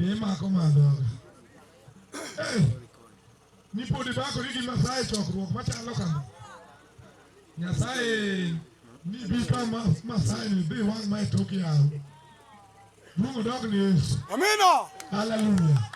Ema komando. Ni podi bako rigi Masai chokruok machalo kama. Nyasaye ni bika Masai ni bi wang mai toki yao. Mungu dog ni Yesu. Amina. Hallelujah.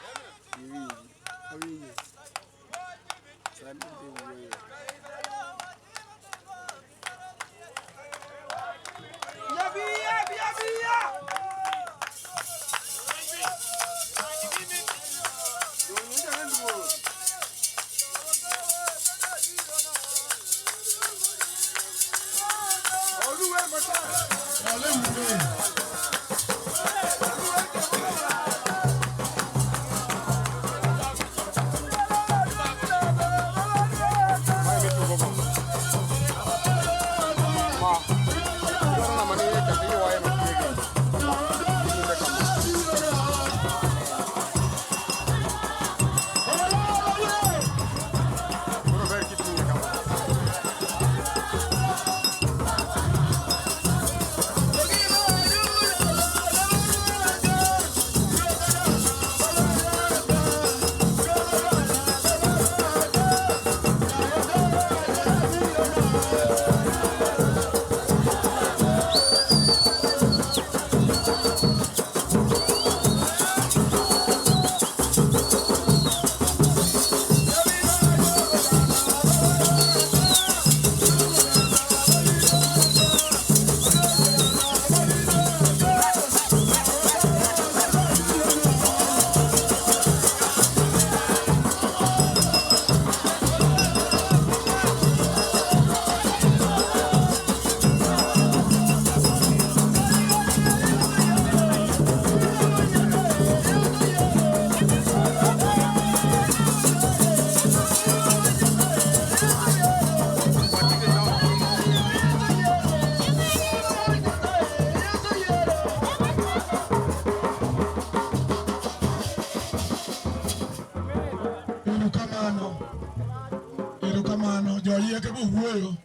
Erokamano joyie ke wuoyo.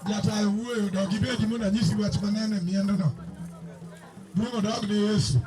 Jata wuoyo dog ibedi mondo anyisi wach manene miendono. Duogo dog ni Yesu.